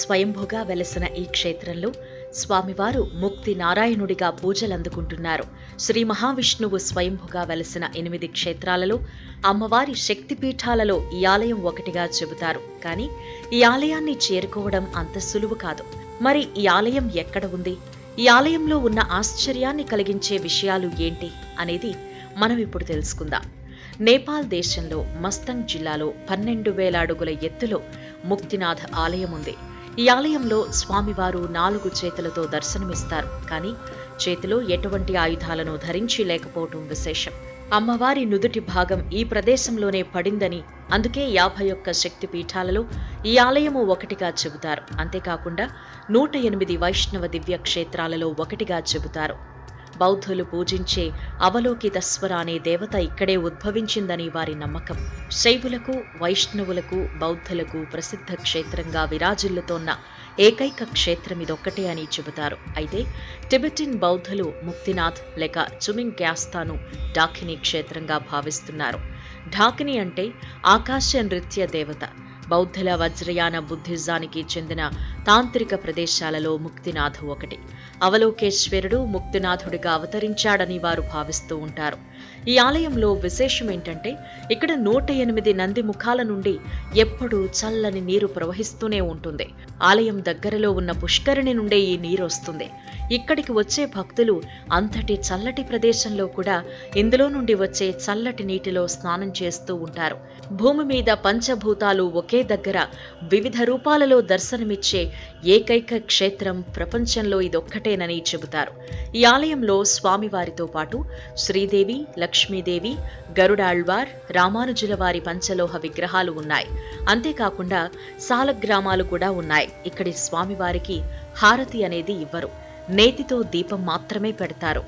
స్వయంభుగా వెలసిన ఈ క్షేత్రంలో స్వామివారు ముక్తి నారాయణుడిగా పూజలందుకుంటున్నారు. శ్రీ మహావిష్ణువు స్వయంభుగా వెలసిన 8 క్షేత్రాలలో అమ్మవారి శక్తిపీఠాలలో ఈ ఆలయం ఒకటిగా చెబుతారు. కానీ ఈ ఆలయాన్ని చేరుకోవడం అంత సులువు కాదు. మరి ఈ ఆలయం ఎక్కడ ఉంది? ఈ ఆలయంలో ఉన్న ఆశ్చర్యాన్ని కలిగించే విషయాలు ఏంటి అనేది మనం ఇప్పుడు తెలుసుకుందాం. నేపాల్ దేశంలో మస్తంగ్ జిల్లాలో 12,000 అడుగుల ఎత్తులో ముక్తినాథ్ ఆలయం ఉంది. ఈ ఆలయంలో స్వామివారు 4 చేతులతో దర్శనమిస్తారు. కానీ చేతిలో ఎటువంటి ఆయుధాలను ధరించి లేకపోవటం విశేషం. అమ్మవారి నుదుటి భాగం ఈ ప్రదేశంలోనే పడిందని, అందుకే 51 శక్తి పీఠాలలో ఈ ఆలయము ఒకటిగా చెబుతారు. అంతేకాకుండా 108 వైష్ణవ దివ్య క్షేత్రాలలో ఒకటిగా చెబుతారు. బౌద్ధులు పూజించే అవలోకితస్వర అనే దేవత ఇక్కడే ఉద్భవించిందని వారి నమ్మకం. శైవులకు, వైష్ణవులకు, బౌద్ధులకు ప్రసిద్ధ క్షేత్రంగా విరాజిల్లుతోన్న ఏకైక క్షేత్రం ఇదొక్కటే అని చెబుతారు. అయితే టిబెటిన్ బౌద్ధులు ముక్తినాథ్ లేక చుమింగ్ గ్యాస్తాను డాకిని క్షేత్రంగా భావిస్తున్నారు. డాకిని అంటే ఆకాశ నృత్య దేవత. బౌద్ధుల వజ్రయాన బుద్ధిజానికి చెందిన తాంత్రిక ప్రదేశాలలో ముక్తినాథ్ ఒకటి. అవలోకేశ్వరుడు ముక్తినాథుడిగా అవతరించాడని వారు భావిస్తూ ఉంటారు. ఈ ఆలయంలో విశేషం ఏంటంటే ఇక్కడ 108 నంది ముఖాల నుండి ఎప్పుడూ చల్లని నీరు ప్రవహిస్తూనే ఉంటుంది. ఆలయం దగ్గరలో ఉన్న పుష్కరిణి నుండే ఈ నీరు వస్తుంది. ఇక్కడికి వచ్చే భక్తులు అంతటి చల్లటి ప్రదేశంలో కూడా ఇందులో నుండి వచ్చే చల్లటి నీటిలో స్నానం చేస్తూ ఉంటారు. భూమి మీద పంచభూతాలు ఒకే దగ్గర వివిధ రూపాలలో దర్శనమిచ్చే ఏకైక క్షేత్రం ప్రపంచంలో ఇదొక్కటేనని చెబుతారు. ఈ ఆలయంలో స్వామివారితో పాటు శ్రీదేవి, లక్ష్మీదేవి, గరుడాళ్వార్, రామానుజుల వారి పంచలోహ విగ్రహాలు ఉన్నాయి. అంతేకాకుండా సాలగ్రామాలు కూడా ఉన్నాయి. ఇక్కడి స్వామివారికి హారతి అనేది ఇవ్వరు. నేతితో దీపం మాత్రమే పెడతారు.